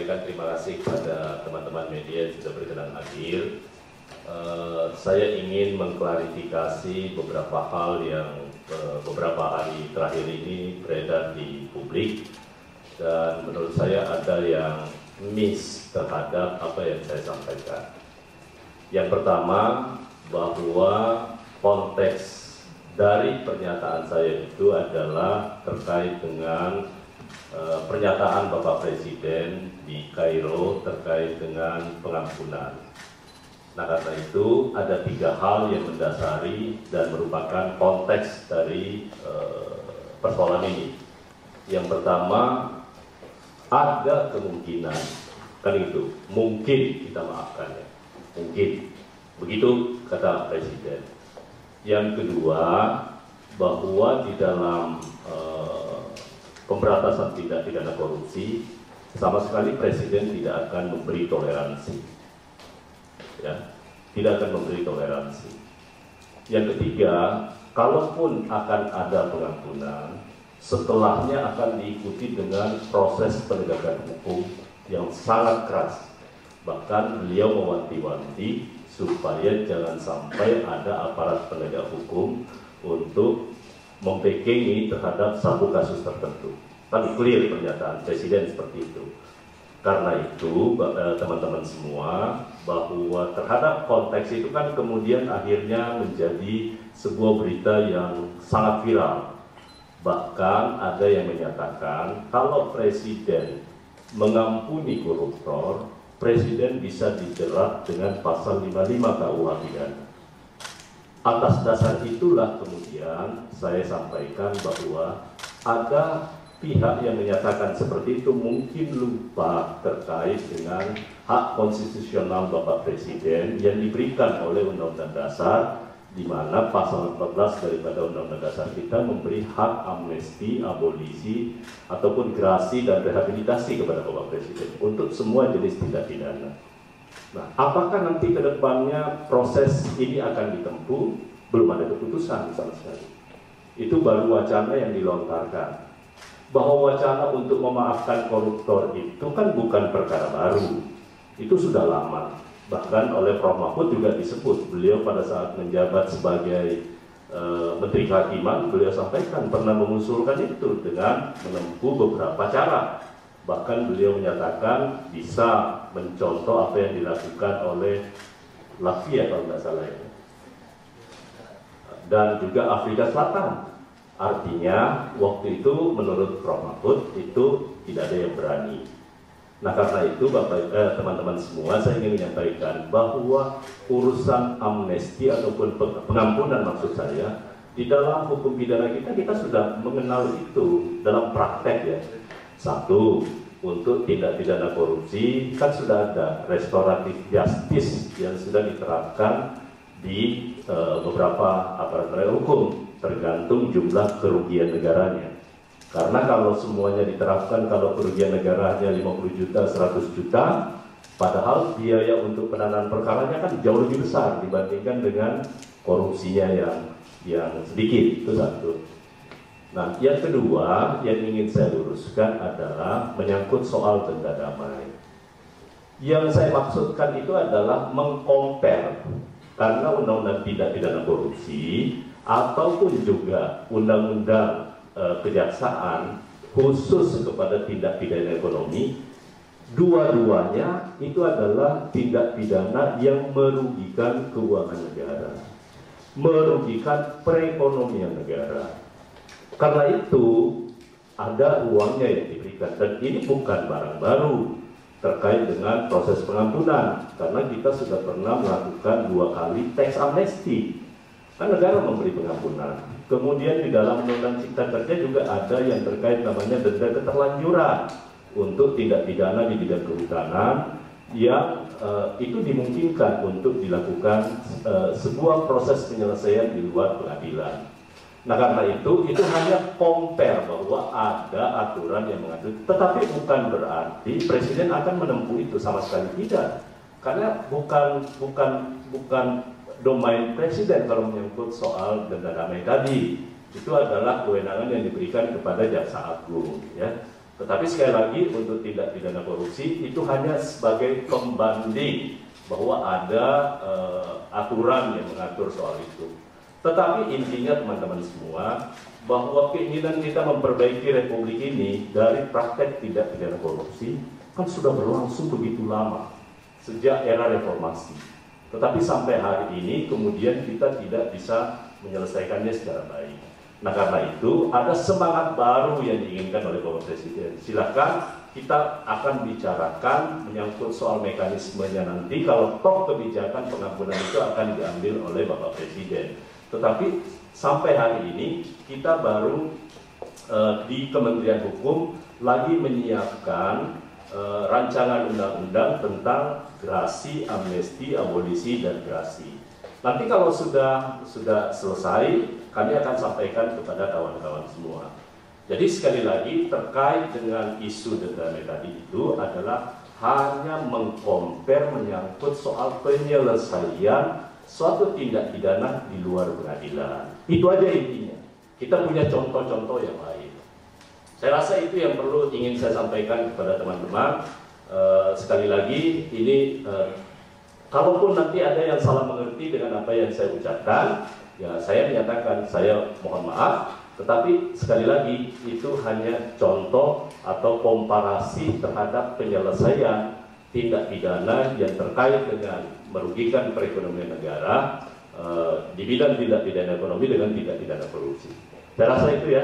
menyampaikan terima kasih kepada teman-teman media yang sudah berkenan hadir. Saya ingin mengklarifikasi beberapa hal yang beberapa hari terakhir ini beredar di publik, dan menurut saya ada yang miss terhadap apa yang saya sampaikan. Yang pertama, bahwa konteks dari pernyataan saya itu adalah terkait dengan pernyataan Bapak Presiden di Kairo terkait dengan pengampunan. Nah, karena itu ada 3 hal yang mendasari dan merupakan konteks dari persoalan ini. Yang pertama, ada kemungkinan, kan itu, mungkin kita maafkan ya, mungkin. Begitu kata Presiden. Yang kedua, bahwa di dalam pemberantasan tindak pidana korupsi, sama sekali Presiden tidak akan memberi toleransi. Ya, tidak akan memberi toleransi. Yang ketiga, kalaupun akan ada pengampunan, setelahnya akan diikuti dengan proses penegakan hukum yang sangat keras. Bahkan beliau mewanti-wanti supaya jangan sampai ada aparat penegak hukum untuk membekengi terhadap satu kasus tertentu. Kan clear pernyataan Presiden seperti itu. Karena itu, teman-teman semua, bahwa terhadap konteks itu kan kemudian akhirnya menjadi sebuah berita yang sangat viral. Bahkan ada yang menyatakan kalau Presiden mengampuni koruptor, Presiden bisa dijerat dengan pasal 55 KUH pidana. Atas dasar itulah kemudian saya sampaikan bahwa ada pihak yang menyatakan seperti itu mungkin lupa terkait dengan hak konstitusional Bapak Presiden yang diberikan oleh Undang-Undang Dasar, di mana pasal 14 daripada Undang-Undang Dasar kita memberi hak amnesti, abolisi, ataupun gerasi dan rehabilitasi kepada Bapak Presiden untuk semua jenis tindak pidana. Nah, apakah nanti ke depannya proses ini akan ditempuh? Belum ada keputusan sama sekali. Itu baru wacana yang dilontarkan. Bahwa wacana untuk memaafkan koruptor itu kan bukan perkara baru. Itu sudah lama. Bahkan oleh Prof. Mahfud juga disebut, beliau pada saat menjabat sebagai Menteri Kehakiman, beliau sampaikan pernah mengusulkan itu dengan menempuh beberapa cara. Bahkan beliau menyatakan bisa mencontoh apa yang dilakukan oleh Latvia kalau nggak salah ya, dan juga Afrika Selatan. Artinya waktu itu menurut Prof. Mahfud itu tidak ada yang berani. Nah, karena itu teman-teman semua, saya ingin menyampaikan bahwa urusan amnesti ataupun pengampunan maksud saya, di dalam hukum pidana kita sudah mengenal itu dalam praktek ya. Satu, untuk tindak pidana korupsi kan sudah ada restoratif justice yang sudah diterapkan di beberapa aparat penegak hukum, tergantung jumlah kerugian negaranya. Karena kalau semuanya diterapkan, kalau kerugian negaranya 50 juta, 100 juta, padahal biaya untuk penanganan perkaranya kan jauh lebih besar dibandingkan dengan korupsinya yang sedikit. Itu satu. Nah, yang kedua yang ingin saya luruskan adalah menyangkut soal denda damai. Yang saya maksudkan itu adalah mengcompare, karena undang-undang tindak pidana korupsi ataupun juga undang-undang kejaksaan khusus kepada tindak pidana ekonomi, dua-duanya itu adalah tindak pidana yang merugikan keuangan negara, merugikan perekonomian negara. Karena itu ada uangnya yang diberikan, dan ini bukan barang baru terkait dengan proses pengampunan, karena kita sudah pernah melakukan 2 kali tax amnesty. Kan negara memberi pengampunan. Kemudian di dalam Undang-Undang Cipta Kerja juga ada yang terkait namanya denda keterlanjuran untuk tindak pidana di bidang kehutanan yang itu dimungkinkan untuk dilakukan sebuah proses penyelesaian di luar pengadilan. Nah, karena itu hanya compare bahwa ada aturan yang mengatur, tetapi bukan berarti Presiden akan menempuh itu, sama sekali tidak. Karena bukan domain Presiden kalau menyangkut soal denda damai tadi. Itu adalah kewenangan yang diberikan kepada Jaksa Agung ya. Tetapi sekali lagi untuk tindak pidana korupsi itu hanya sebagai pembanding bahwa ada aturan yang mengatur soal itu. Tetapi intinya teman-teman semua, bahwa keinginan kita memperbaiki Republik ini dari praktek tindak pidana korupsi kan sudah berlangsung begitu lama, sejak era reformasi. Tetapi sampai hari ini kemudian kita tidak bisa menyelesaikannya secara baik. Nah karena itu ada semangat baru yang diinginkan oleh Bapak Presiden. Silakan kita akan bicarakan menyangkut soal mekanismenya nanti kalau toh kebijakan pengampunan itu akan diambil oleh Bapak Presiden. Tetapi sampai hari ini kita baru di Kementerian Hukum lagi menyiapkan rancangan undang-undang tentang grasi, amnesti, abolisi, dan grasi. Nanti kalau sudah selesai, kami akan sampaikan kepada kawan-kawan semua. Jadi sekali lagi terkait dengan isu denda tadi itu adalah hanya mengkompar menyangkut soal penyelesaian suatu tindak pidana di luar pengadilan. Itu aja intinya. Kita punya contoh-contoh yang lain. Saya rasa itu yang perlu ingin saya sampaikan kepada teman-teman. Sekali lagi, ini kalaupun nanti ada yang salah mengerti dengan apa yang saya ucapkan, ya saya menyatakan saya mohon maaf. Tetapi sekali lagi itu hanya contoh atau komparasi terhadap penyelesaian tindak pidana yang terkait dengan merugikan perekonomian negara di bidang tindak pidana ekonomi dengan tindak pidana korupsi. Saya rasa itu ya.